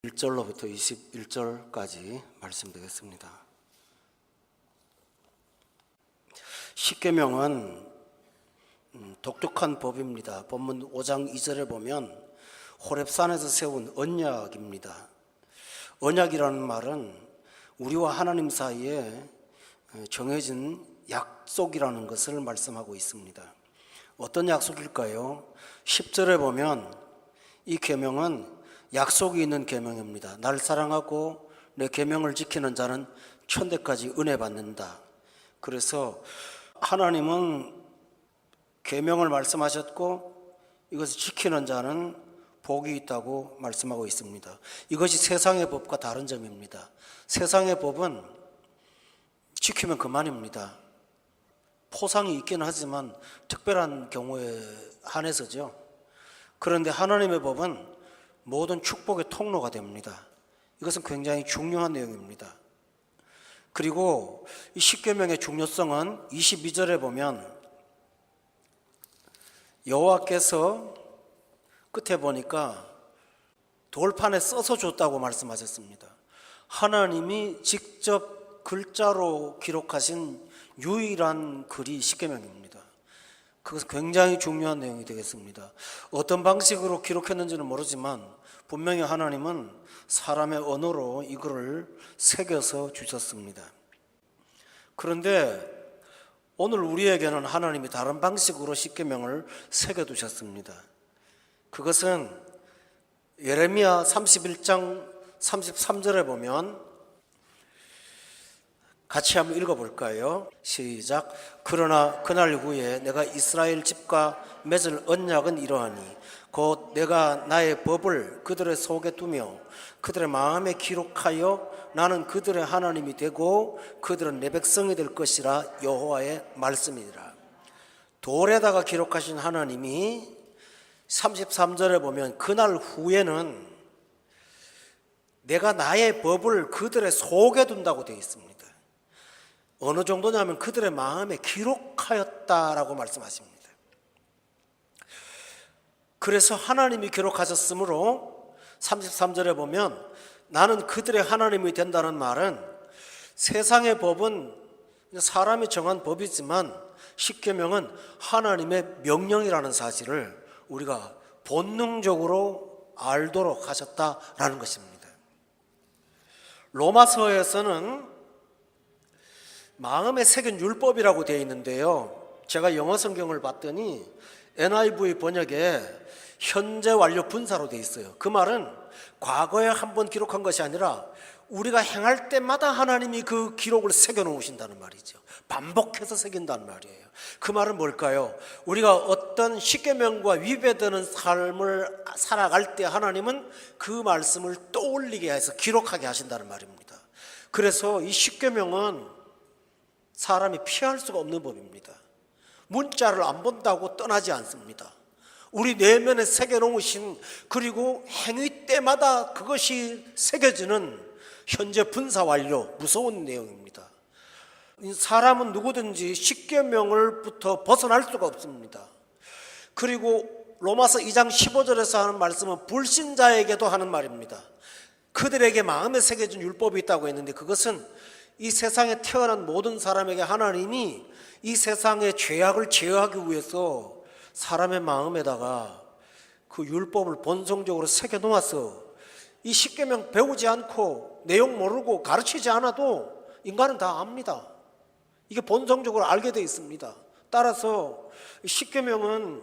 1절로부터 21절까지 말씀드리겠습니다. 십계명은 독특한 법입니다. 본문 5장 2절에 보면 호렙산에서 세운 언약입니다. 언약이라는 말은 우리와 하나님 사이에 정해진 약속이라는 것을 말씀하고 있습니다. 어떤 약속일까요? 10절에 보면 이 계명은 약속이 있는 계명입니다. 날 사랑하고 내 계명을 지키는 자는 천대까지 은혜 받는다. 그래서 하나님은 계명을 말씀하셨고 이것을 지키는 자는 복이 있다고 말씀하고 있습니다. 이것이 세상의 법과 다른 점입니다. 세상의 법은 지키면 그만입니다. 포상이 있긴 하지만 특별한 경우에 한해서죠. 그런데 하나님의 법은 모든 축복의 통로가 됩니다. 이것은 굉장히 중요한 내용입니다. 그리고 이 십계명의 중요성은 22절에 보면 여호와께서 끝에 보니까 돌판에 써서 줬다고 말씀하셨습니다. 하나님이 직접 글자로 기록하신 유일한 글이 십계명입니다. 그것은 굉장히 중요한 내용이 되겠습니다. 어떤 방식으로 기록했는지는 모르지만 분명히 하나님은 사람의 언어로 이거를 새겨서 주셨습니다. 그런데 오늘 우리에게는 하나님이 다른 방식으로 십계명을 새겨두셨습니다. 그것은 예레미야 31장 33절에 보면 같이 한번 읽어볼까요? 시작. 그러나 그날 후에 내가 이스라엘 집과 맺을 언약은 이러하니 곧 내가 나의 법을 그들의 속에 두며 그들의 마음에 기록하여 나는 그들의 하나님이 되고 그들은 내 백성이 될 것이라 여호와의 말씀이니라. 돌에다가 기록하신 하나님이 33절에 보면 그날 후에는 내가 나의 법을 그들의 속에 둔다고 되어 있습니다. 어느 정도냐면 그들의 마음에 기록하였다라고 말씀하십니다. 그래서 하나님이 기록하셨으므로 33절에 보면 나는 그들의 하나님이 된다는 말은 세상의 법은 사람이 정한 법이지만 십계명은 하나님의 명령이라는 사실을 우리가 본능적으로 알도록 하셨다라는 것입니다. 로마서에서는 마음에 새긴 율법이라고 되어 있는데요, 제가 영어 성경을 봤더니 NIV 번역에 현재 완료 분사로 되어 있어요. 그 말은 과거에 한번 기록한 것이 아니라 우리가 행할 때마다 하나님이 그 기록을 새겨 놓으신다는 말이죠. 반복해서 새긴다는 말이에요. 그 말은 뭘까요? 우리가 어떤 십계명과 위배되는 삶을 살아갈 때 하나님은 그 말씀을 떠올리게 해서 기록하게 하신다는 말입니다. 그래서 이 십계명은 사람이 피할 수가 없는 법입니다. 문자를 안 본다고 떠나지 않습니다. 우리 내면에 새겨놓으신, 그리고 행위 때마다 그것이 새겨지는 현재 분사 완료, 무서운 내용입니다. 사람은 누구든지 십계명을부터 벗어날 수가 없습니다. 그리고 로마서 2장 15절에서 하는 말씀은 불신자에게도 하는 말입니다. 그들에게 마음에 새겨진 율법이 있다고 했는데 그것은 이 세상에 태어난 모든 사람에게 하나님이 이 세상의 죄악을 제어하기 위해서 사람의 마음에다가 그 율법을 본성적으로 새겨 놓아서 이 십계명 배우지 않고 내용 모르고 가르치지 않아도 인간은 다 압니다. 이게 본성적으로 알게 되어 있습니다. 따라서 십계명은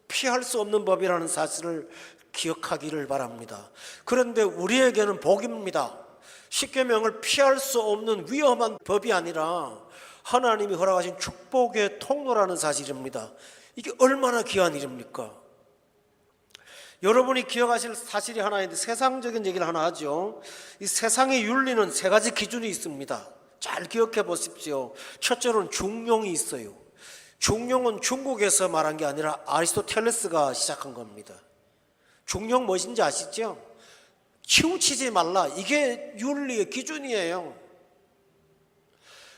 피할 수 없는 법이라는 사실을 기억하기를 바랍니다. 그런데 우리에게는 복입니다. 십계명을 피할 수 없는 위험한 법이 아니라 하나님이 허락하신 축복의 통로라는 사실입니다. 이게 얼마나 귀한 일입니까? 여러분이 기억하실 사실이 하나 있는데 세상적인 얘기를 하나 하죠. 이 세상의 윤리는 세 가지 기준이 있습니다. 잘 기억해 보십시오. 첫째로는 중용이 있어요. 중용은 중국에서 말한 게 아니라 아리스토텔레스가 시작한 겁니다. 중용 무엇인지 아시죠? 치우치지 말라, 이게 윤리의 기준이에요.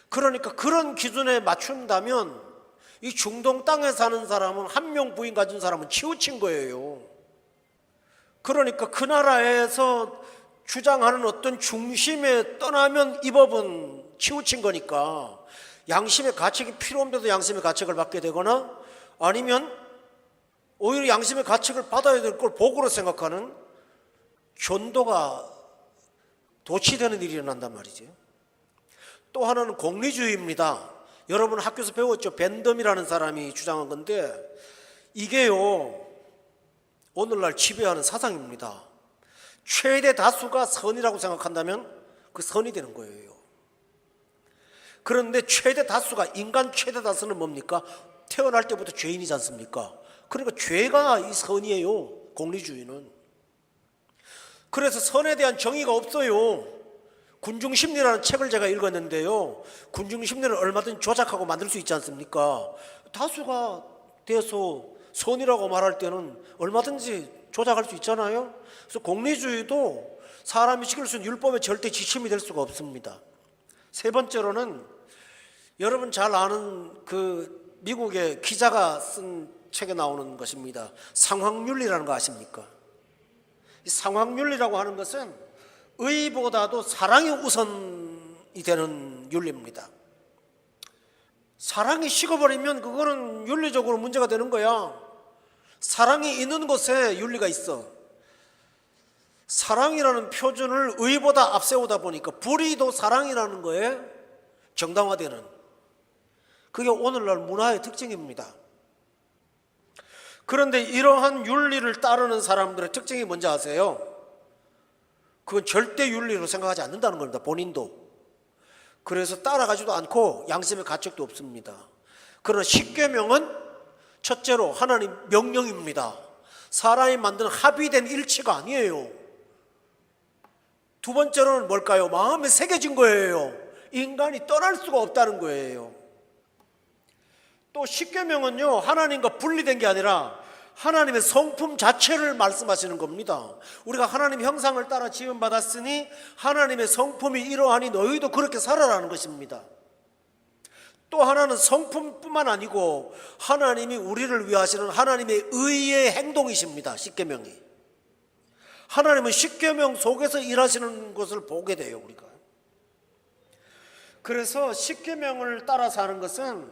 그러니까 그런 기준에 맞춘다면 이 중동 땅에 사는 사람은 한 명 부인 가진 사람은 치우친 거예요. 그러니까 그 나라에서 주장하는 어떤 중심에 떠나면 이 법은 치우친 거니까 양심의 가책이 필요 없는데도 양심의 가책을 받게 되거나 아니면 오히려 양심의 가책을 받아야 될 걸 복으로 생각하는 전도가 도취되는 일이 일어난단 말이죠. 또 하나는 공리주의입니다. 여러분 학교에서 배웠죠. 벤덤이라는 사람이 주장한 건데 이게요 오늘날 지배하는 사상입니다. 최대 다수가 선이라고 생각한다면 그 선이 되는 거예요. 그런데 최대 다수가 인간 최대 다수는 뭡니까? 태어날 때부터 죄인이지 않습니까? 그러니까 죄가 이 선이에요. 공리주의는. 그래서 선에 대한 정의가 없어요. 군중심리라는 책을 제가 읽었는데요, 군중심리를 얼마든지 조작하고 만들 수 있지 않습니까? 다수가 돼서 선이라고 말할 때는 얼마든지 조작할 수 있잖아요. 그래서 공리주의도 사람이 지킬 수 있는 율법의 절대 지침이 될 수가 없습니다. 세 번째로는 여러분 잘 아는 그 미국의 기자가 쓴 책에 나오는 것입니다. 상황윤리라는 거 아십니까? 이 상황윤리라고 하는 것은 의보다도 사랑이 우선이 되는 윤리입니다. 사랑이 식어버리면 그거는 윤리적으로 문제가 되는 거야. 사랑이 있는 곳에 윤리가 있어. 사랑이라는 표준을 의보다 앞세우다 보니까 불의도 사랑이라는 거에 정당화되는, 그게 오늘날 문화의 특징입니다. 그런데 이러한 윤리를 따르는 사람들의 특징이 뭔지 아세요? 그건 절대 윤리로 생각하지 않는다는 겁니다. 본인도. 그래서 따라가지도 않고 양심의 가책도 없습니다. 그러나 십계명은 첫째로 하나님 명령입니다. 사람이 만든 합의된 일치가 아니에요. 두 번째로는 뭘까요? 마음에 새겨진 거예요. 인간이 떠날 수가 없다는 거예요. 또 십계명은요 하나님과 분리된 게 아니라 하나님의 성품 자체를 말씀하시는 겁니다. 우리가 하나님 형상을 따라 지음받았으니 하나님의 성품이 이러하니 너희도 그렇게 살아라는 것입니다. 또 하나는 성품뿐만 아니고 하나님이 우리를 위하시는 하나님의 의의 행동이십니다. 십계명이. 하나님은 십계명 속에서 일하시는 것을 보게 돼요, 우리가. 그래서 십계명을 따라 사는 것은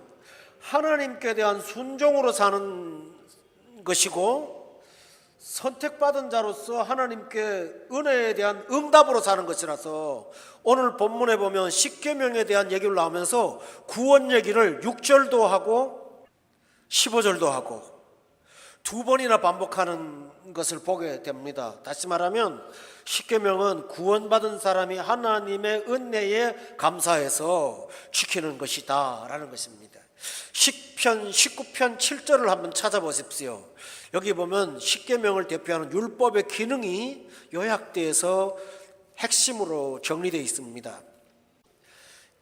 하나님께 대한 순종으로 사는 것이고 선택받은 자로서 하나님께 은혜에 대한 응답으로 사는 것이라서 오늘 본문에 보면 십계명에 대한 얘기를 나오면서 구원 얘기를 6절도 하고 15절도 하고 두 번이나 반복하는 것을 보게 됩니다. 다시 말하면 십계명은 구원받은 사람이 하나님의 은혜에 감사해서 지키는 것이다 라는 것입니다. 시편 19편 7절을 한번 찾아보십시오. 여기 보면 십계명을 대표하는 율법의 기능이 요약돼서 핵심으로 정리되어 있습니다.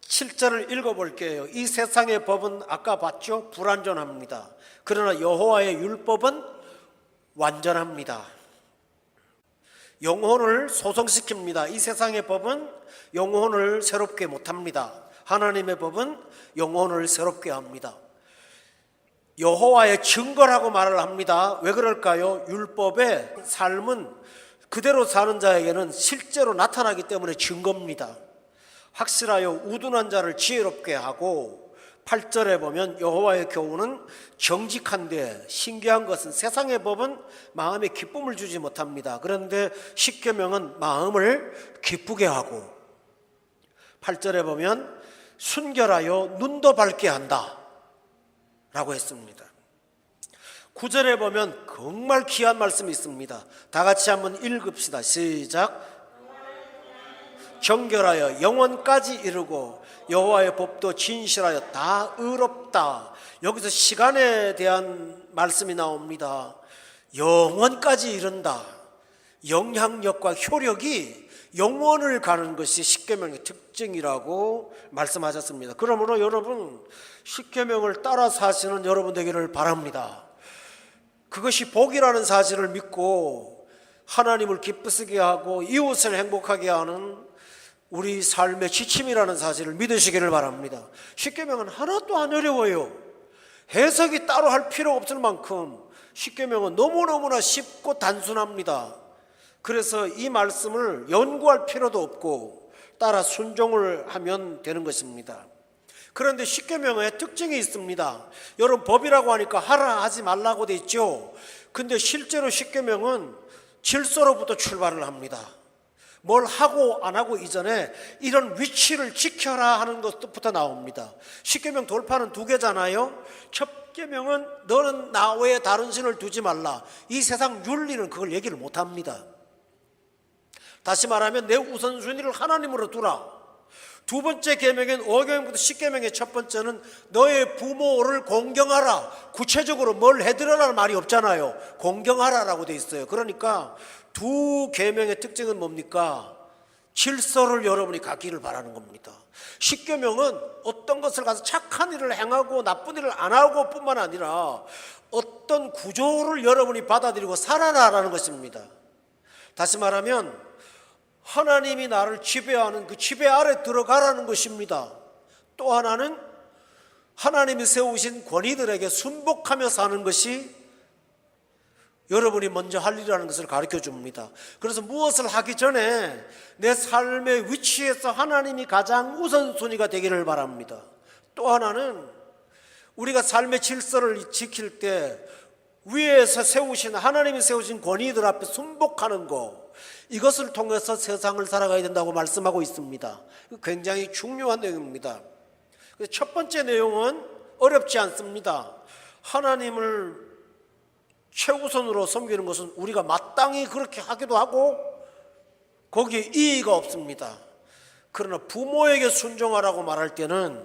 7절을 읽어볼게요. 이 세상의 법은 아까 봤죠? 불완전합니다. 그러나 여호와의 율법은 완전합니다. 영혼을 소성시킵니다. 이 세상의 법은 영혼을 새롭게 못합니다. 하나님의 법은 영혼을 새롭게 합니다. 여호와의 증거라고 말을 합니다. 왜 그럴까요? 율법의 삶은 그대로 사는 자에게는 실제로 나타나기 때문에 증거입니다. 확실하여 우둔한 자를 지혜롭게 하고 8절에 보면 여호와의 교훈은 정직한데 신기한 것은 세상의 법은 마음에 기쁨을 주지 못합니다. 그런데 십계명은 마음을 기쁘게 하고 8절에 보면 순결하여 눈도 밝게 한다 라고 했습니다. 9절에 보면 정말 귀한 말씀이 있습니다. 다 같이 한번 읽읍시다. 시작. 정결하여 영원까지 이르고 여호와의 법도 진실하여 다 의롭다. 여기서 시간에 대한 말씀이 나옵니다. 영원까지 이른다. 영향력과 효력이 영원을 가는 것이 십계명의 특징이라고 말씀하셨습니다. 그러므로 여러분 십계명을 따라 사시는 여러분 되기를 바랍니다. 그것이 복이라는 사실을 믿고 하나님을 기쁘시게 하고 이웃을 행복하게 하는 우리 삶의 지침이라는 사실을 믿으시기를 바랍니다. 십계명은 하나도 안 어려워요. 해석이 따로 할 필요 없을 만큼 십계명은 너무너무나 쉽고 단순합니다. 그래서 이 말씀을 연구할 필요도 없고 따라 순종을 하면 되는 것입니다. 그런데 십계명에 특징이 있습니다. 여러분, 법이라고 하니까 하라 하지 말라고 돼 있죠. 근데 실제로 십계명은 질서로부터 출발을 합니다. 뭘 하고 안 하고 이전에 이런 위치를 지켜라 하는 것부터 나옵니다. 십계명 돌파는 두 개잖아요. 첫 계명은 너는 나 외에 다른 신을 두지 말라. 이 세상 윤리는 그걸 얘기를 못 합니다. 다시 말하면 내 우선순위를 하나님으로 두라. 두 번째 계명인 5계명부터 10계명의 첫 번째는 너의 부모를 공경하라. 구체적으로 뭘 해드려라는 말이 없잖아요. 공경하라라고 돼 있어요. 그러니까 두 계명의 특징은 뭡니까? 질서를 여러분이 갖기를 바라는 겁니다. 10계명은 어떤 것을 가서 착한 일을 행하고 나쁜 일을 안 하고 뿐만 아니라 어떤 구조를 여러분이 받아들이고 살아라라는 것입니다. 다시 말하면 하나님이 나를 지배하는 그 지배 아래 들어가라는 것입니다. 또 하나는 하나님이 세우신 권위들에게 순복하며 사는 것이 여러분이 먼저 할 일이라는 것을 가르쳐 줍니다. 그래서 무엇을 하기 전에 내 삶의 위치에서 하나님이 가장 우선순위가 되기를 바랍니다. 또 하나는 우리가 삶의 질서를 지킬 때 위에서 세우신 하나님이 세우신 권위들 앞에 순복하는 것, 이것을 통해서 세상을 살아가야 된다고 말씀하고 있습니다. 굉장히 중요한 내용입니다. 첫 번째 내용은 어렵지 않습니다. 하나님을 최우선으로 섬기는 것은 우리가 마땅히 그렇게 하기도 하고 거기에 이의가 없습니다. 그러나 부모에게 순종하라고 말할 때는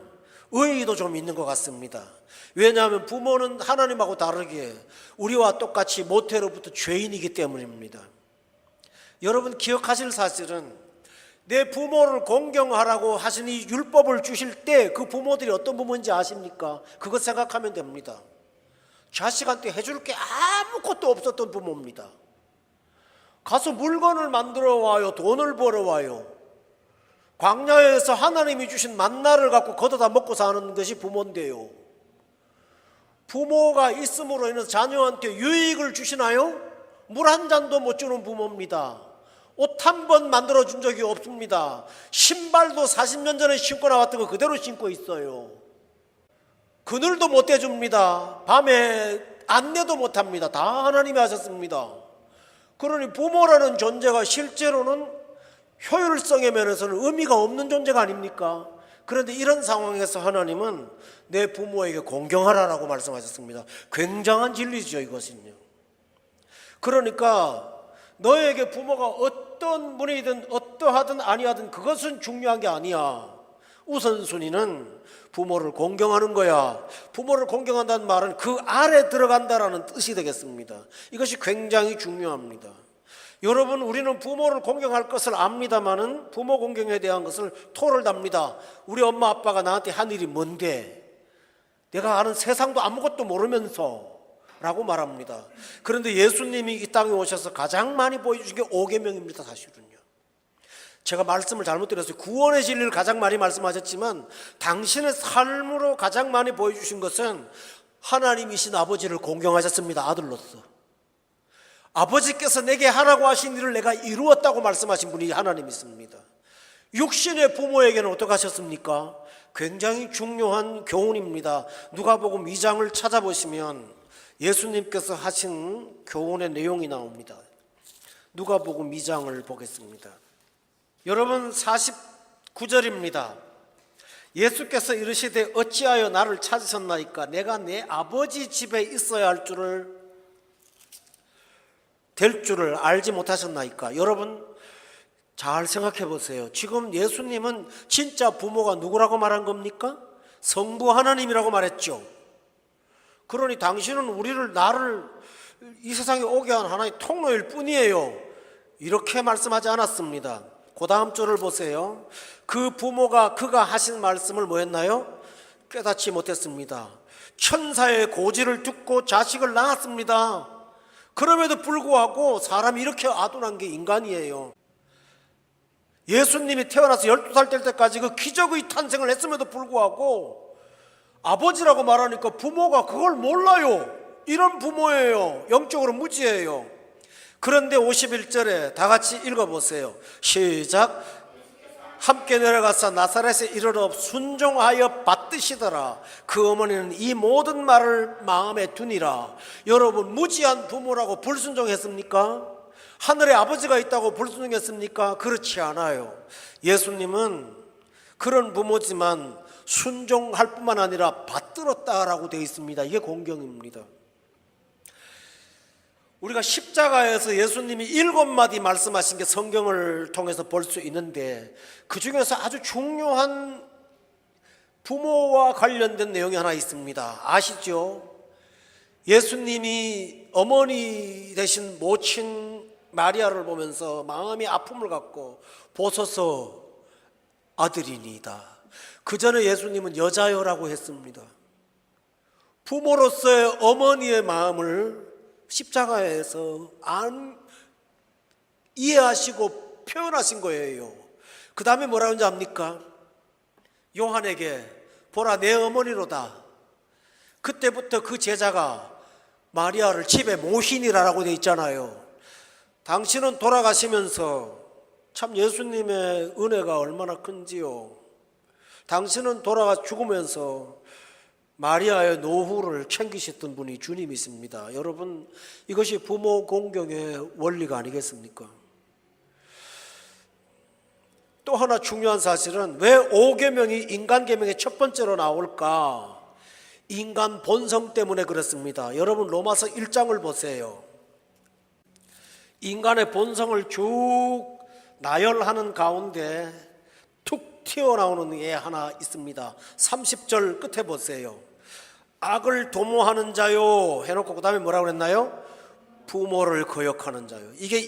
의의도 좀 있는 것 같습니다. 왜냐하면 부모는 하나님하고 다르게 우리와 똑같이 모태로부터 죄인이기 때문입니다. 여러분 기억하실 사실은 내 부모를 공경하라고 하신 이 율법을 주실 때 그 부모들이 어떤 부모인지 아십니까? 그것 생각하면 됩니다. 자식한테 해줄 게 아무것도 없었던 부모입니다. 가서 물건을 만들어 와요. 돈을 벌어 와요. 광야에서 하나님이 주신 만나를 갖고 걷어다 먹고 사는 것이 부모인데요. 부모가 있음으로 인해서 자녀한테 유익을 주시나요? 물 한 잔도 못 주는 부모입니다. 옷 한 번 만들어 준 적이 없습니다. 신발도 40년 전에 신고 나왔던 거 그대로 신고 있어요. 그늘도 못 대줍니다. 밤에 안내도 못합니다. 다 하나님이 하셨습니다. 그러니 부모라는 존재가 실제로는 효율성의 면에서는 의미가 없는 존재가 아닙니까? 그런데 이런 상황에서 하나님은 내 부모에게 공경하라라고 말씀하셨습니다. 굉장한 진리죠, 이것은요. 그러니까 너에게 부모가 어떤 분이든 어떠하든 아니하든 그것은 중요한 게 아니야. 우선순위는 부모를 공경하는 거야. 부모를 공경한다는 말은 그 아래 들어간다라는 뜻이 되겠습니다. 이것이 굉장히 중요합니다. 여러분, 우리는 부모를 공경할 것을 압니다마는 부모 공경에 대한 것을 토를 답니다. 우리 엄마 아빠가 나한테 한 일이 뭔데? 내가 아는 세상도 아무것도 모르면서 라고 말합니다. 그런데 예수님이 이 땅에 오셔서 가장 많이 보여주신 게 5계명입니다. 사실은요. 제가 말씀을 잘못 드렸어요. 구원의 진리를 가장 많이 말씀하셨지만 당신의 삶으로 가장 많이 보여주신 것은 하나님이신 아버지를 공경하셨습니다. 아들로서. 아버지께서 내게 하라고 하신 일을 내가 이루었다고 말씀하신 분이 하나님이십니다. 육신의 부모에게는 어떻게 하셨습니까? 굉장히 중요한 교훈입니다. 누가복음 2장을 찾아보시면 예수님께서 하신 교훈의 내용이 나옵니다. 누가복음 2장을 보겠습니다. 여러분 49절입니다. 예수께서 이르시되 어찌하여 나를 찾으셨나이까? 내가 내 아버지 집에 있어야 될 줄을 알지 못하셨나이까? 여러분 잘 생각해 보세요. 지금 예수님은 진짜 부모가 누구라고 말한 겁니까? 성부 하나님이라고 말했죠. 그러니 당신은 나를 이 세상에 오게 한 하나의 통로일 뿐이에요. 이렇게 말씀하지 않았습니다. 그 다음 절을 보세요. 그 부모가 그가 하신 말씀을 뭐했나요? 깨닫지 못했습니다. 천사의 고지를 듣고 자식을 낳았습니다. 그럼에도 불구하고 사람이 이렇게 아둔한 게 인간이에요. 예수님이 태어나서 12살 될 때까지 그 기적의 탄생을 했음에도 불구하고 아버지라고 말하니까 부모가 그걸 몰라요. 이런 부모예요. 영적으로 무지해요. 그런데 51절에 다 같이 읽어보세요. 시작. 함께 내려가서 나사렛에 이르러 순종하여 받드시더라. 그 어머니는 이 모든 말을 마음에 두니라. 여러분, 무지한 부모라고 불순종했습니까? 하늘에 아버지가 있다고 불순종했습니까? 그렇지 않아요. 예수님은 그런 부모지만 순종할 뿐만 아니라 받들었다라고 되어 있습니다. 이게 공경입니다. 우리가 십자가에서 예수님이 7마디 말씀하신 게 성경을 통해서 볼 수 있는데, 그 중에서 아주 중요한 부모와 관련된 내용이 하나 있습니다. 아시죠? 예수님이 어머니 되신 모친 마리아를 보면서 마음이 아픔을 갖고 보소서 아들이니이다. 그 전에 예수님은 여자여라고 했습니다. 부모로서의 어머니의 마음을 십자가에서 이해하시고 표현하신 거예요. 그 다음에 뭐라고 하는지 압니까? 요한에게 보라 내 어머니로다. 그때부터 그 제자가 마리아를 집에 모시니라라고 되어 있잖아요. 당신은 돌아가시면서 참 예수님의 은혜가 얼마나 큰지요. 당신은 돌아가 죽으면서 마리아의 노후를 챙기셨던 분이 주님이십니다. 여러분, 이것이 부모 공경의 원리가 아니겠습니까? 또 하나 중요한 사실은 왜 5계명이 인간계명의 첫 번째로 나올까? 인간 본성 때문에 그렇습니다. 여러분, 로마서 1장을 보세요. 인간의 본성을 쭉 나열하는 가운데 툭 튀어나오는 게 하나 있습니다. 30절 끝에 보세요. 악을 도모하는 자요 해놓고 그 다음에 뭐라고 그랬나요? 부모를 거역하는 자요. 이게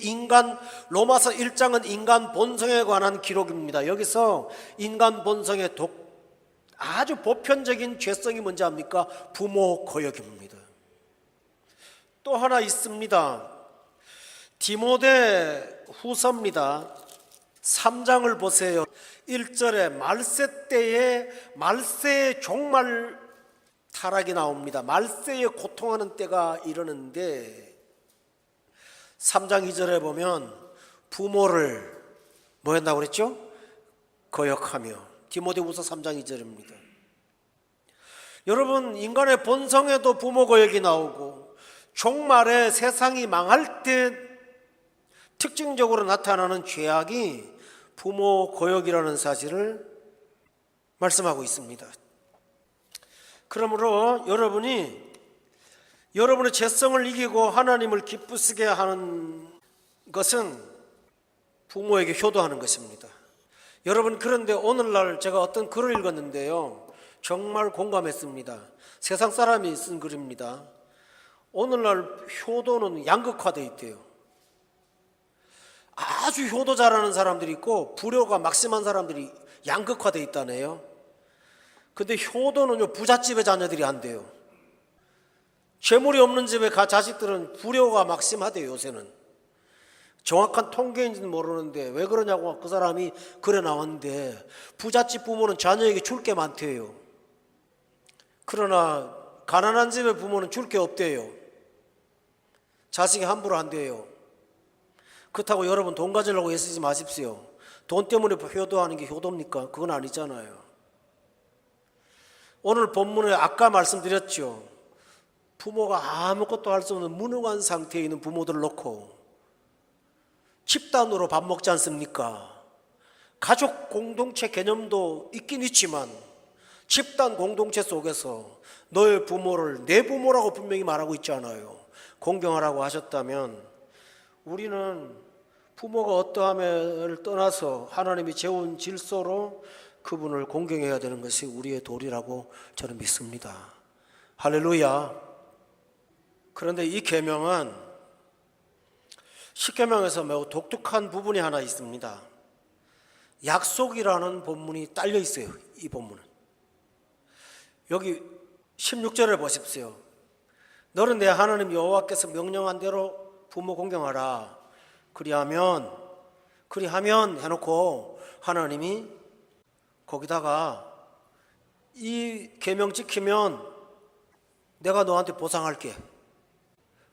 로마서 1장은 인간 본성에 관한 기록입니다. 여기서 인간 본성의 아주 보편적인 죄성이 뭔지 압니까? 부모 거역입니다. 또 하나 있습니다. 디모데 후서입니다. 3장을 보세요. 1절에 말세 때에 말세의 종말 타락이 나옵니다. 말세에 고통하는 때가 이르는데 3장 2절에 보면 부모를 뭐 한다고 그랬죠? 거역하며. 디모데후서 3장 2절입니다. 여러분, 인간의 본성에도 부모 거역이 나오고 종말에 세상이 망할 때 특징적으로 나타나는 죄악이 부모 거역이라는 사실을 말씀하고 있습니다. 그러므로 여러분의 죄성을 이기고 하나님을 기쁘시게 하는 것은 부모에게 효도하는 것입니다. 여러분, 그런데 오늘날 제가 어떤 글을 읽었는데요, 정말 공감했습니다. 세상 사람이 쓴 글입니다. 오늘날 효도는 양극화되어 있대요. 아주 효도 잘하는 사람들이 있고 불효가 막심한 사람들이 양극화되어 있다네요. 근데 효도는요, 부잣집의 자녀들이 안 돼요. 재물이 없는 집에 자식들은 불효가 막심하대요. 요새는 정확한 통계인지는 모르는데 왜 그러냐고 그 사람이 글에 나왔는데, 부잣집 부모는 자녀에게 줄 게 많대요. 그러나 가난한 집의 부모는 줄 게 없대요. 자식이 함부로 안 돼요. 그렇다고 여러분 돈 가지려고 애쓰지 마십시오. 돈 때문에 효도하는 게 효도입니까? 그건 아니잖아요. 오늘 본문에 아까 말씀드렸죠. 부모가 아무것도 할 수 없는 무능한 상태에 있는 부모들을 놓고 집단으로 밥 먹지 않습니까? 가족 공동체 개념도 있긴 있지만 집단 공동체 속에서 너의 부모를 내 부모라고 분명히 말하고 있잖아요. 공경하라고 하셨다면 우리는 부모가 어떠함을 떠나서 하나님이 재운 질서로 그분을 공경해야 되는 것이 우리의 도리라고 저는 믿습니다. 할렐루야. 그런데 이 계명은 십계명에서 매우 독특한 부분이 하나 있습니다. 약속이라는 본문이 딸려 있어요. 이 본문은. 여기 16절을 보십시오. 너는 내 하나님 여호와께서 명령한 대로 부모 공경하라. 그리하면 해놓고 하나님이 거기다가 이 계명 지키면 내가 너한테 보상할게.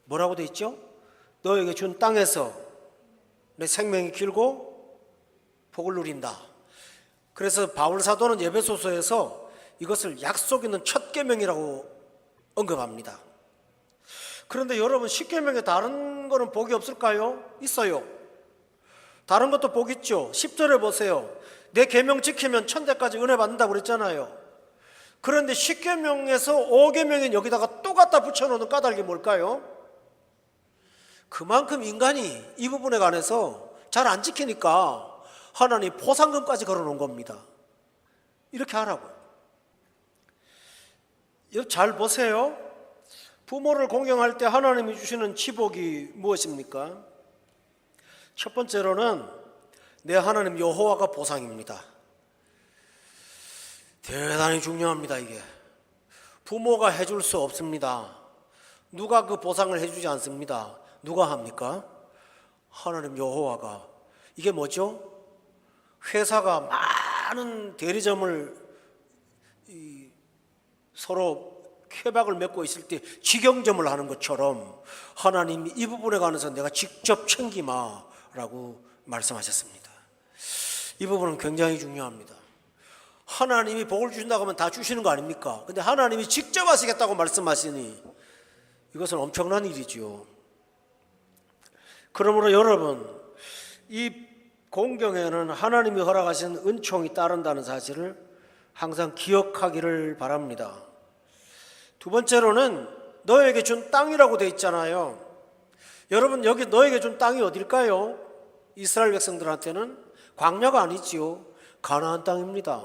뭐라고 돼 있죠? 너에게 준 땅에서 내 생명이 길고 복을 누린다. 그래서 바울 사도는 에베소서에서 이것을 약속 있는 첫 계명이라고 언급합니다. 그런데 여러분, 십계명에 다른 거는 복이 없을까요? 있어요. 다른 것도 복 있죠. 10절에 보세요. 내 계명 지키면 천대까지 은혜 받는다고 그랬잖아요. 그런데 십계명에서 5계명인 여기다가 또 갖다 붙여놓는 까닭이 뭘까요? 그만큼 인간이 이 부분에 관해서 잘 안 지키니까 하나님 포상금까지 걸어놓은 겁니다. 이렇게 하라고요. 잘 보세요. 부모를 공경할 때 하나님이 주시는 치복이 무엇입니까? 첫 번째로는 내 하나님 여호와가 보상입니다. 대단히 중요합니다. 이게 부모가 해줄 수 없습니다. 누가 그 보상을 해주지 않습니다. 누가 합니까? 하나님 여호와가. 이게 뭐죠? 회사가 많은 대리점을 서로 협약을 맺고 있을 때 직영점을 하는 것처럼 하나님이 이 부분에 관해서 내가 직접 챙기마라고 말씀하셨습니다. 이 부분은 굉장히 중요합니다. 하나님이 복을 주신다고 하면 다 주시는 거 아닙니까? 근데 하나님이 직접 하시겠다고 말씀하시니 이것은 엄청난 일이죠. 그러므로 여러분, 이 공경에는 하나님이 허락하신 은총이 따른다는 사실을 항상 기억하기를 바랍니다. 두 번째로는 너에게 준 땅이라고 되어 있잖아요. 여러분, 여기 너에게 준 땅이 어딜까요? 이스라엘 백성들한테는 광야가 아니지요. 가나안 땅입니다.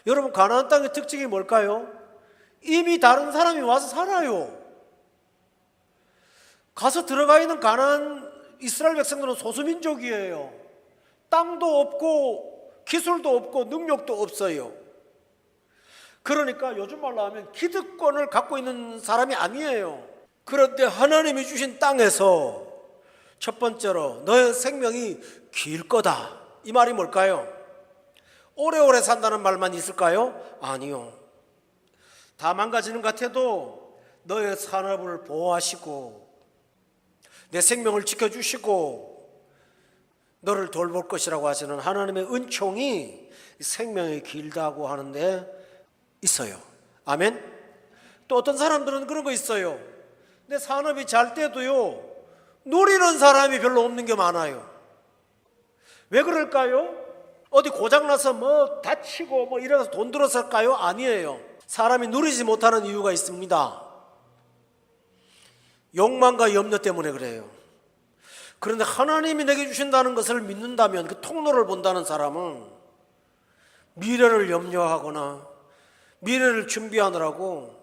여러분, 가나안 땅의 특징이 뭘까요? 이미 다른 사람이 와서 살아요. 가서 들어가 있는 가나안 이스라엘 백성들은 소수민족이에요. 땅도 없고 기술도 없고 능력도 없어요. 그러니까 요즘 말로 하면 기득권을 갖고 있는 사람이 아니에요. 그런데 하나님이 주신 땅에서 첫 번째로 너의 생명이 길 거다. 이 말이 뭘까요? 오래오래 산다는 말만 있을까요? 아니요. 다 망가지는 것 같아도 너의 산업을 보호하시고 내 생명을 지켜주시고 너를 돌볼 것이라고 하시는 하나님의 은총이 생명이 길다고 하는데 있어요. 아멘. 또 어떤 사람들은 그런 거 있어요. 내 산업이 잘 때도요, 누리는 사람이 별로 없는 게 많아요. 왜 그럴까요? 어디 고장나서 뭐 다치고 뭐 이래서 돈 들어서일까요? 아니에요. 사람이 누리지 못하는 이유가 있습니다. 욕망과 염려 때문에 그래요. 그런데 하나님이 내게 주신다는 것을 믿는다면, 그 통로를 본다는 사람은 미래를 염려하거나 미래를 준비하느라고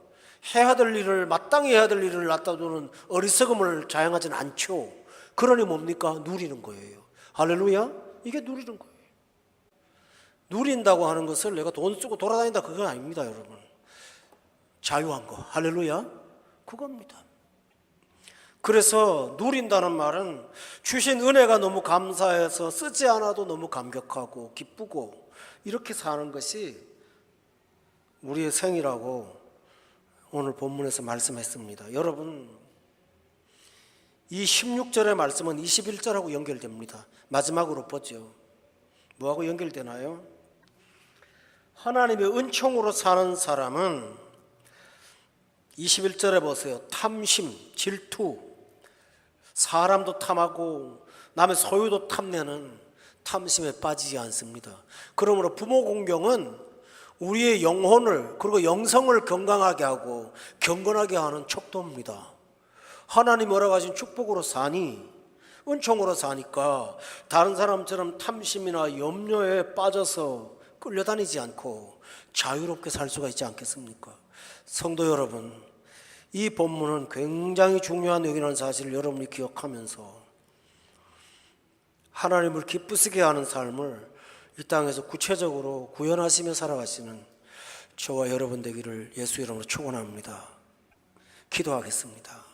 해야 될 일을, 마땅히 해야 될 일을 놔두는 어리석음을 자행하지는 않죠. 그러니 뭡니까? 누리는 거예요. 할렐루야. 이게 누리는 거예요. 누린다고 하는 것을 내가 돈 쓰고 돌아다닌다, 그건 아닙니다. 여러분, 자유한 거, 할렐루야, 그겁니다. 그래서 누린다는 말은 주신 은혜가 너무 감사해서 쓰지 않아도 너무 감격하고 기쁘고 이렇게 사는 것이 우리의 생이라고 오늘 본문에서 말씀했습니다. 여러분, 이 16절의 말씀은 21절하고 연결됩니다. 마지막으로 보죠. 뭐하고 연결되나요? 하나님의 은총으로 사는 사람은 21절에 보세요. 탐심, 질투, 사람도 탐하고 남의 소유도 탐내는 탐심에 빠지지 않습니다. 그러므로 부모 공경은 우리의 영혼을, 그리고 영성을 건강하게 하고 경건하게 하는 척도입니다. 하나님 허락하신 축복으로 사니, 은총으로 사니까 다른 사람처럼 탐심이나 염려에 빠져서 끌려다니지 않고 자유롭게 살 수가 있지 않겠습니까? 성도 여러분, 이 본문은 굉장히 중요한 얘기라는 사실을 여러분이 기억하면서 하나님을 기쁘시게 하는 삶을 이 땅에서 구체적으로 구현하시며 살아가시는 저와 여러분 되기를 예수 이름으로 축원합니다. 기도하겠습니다.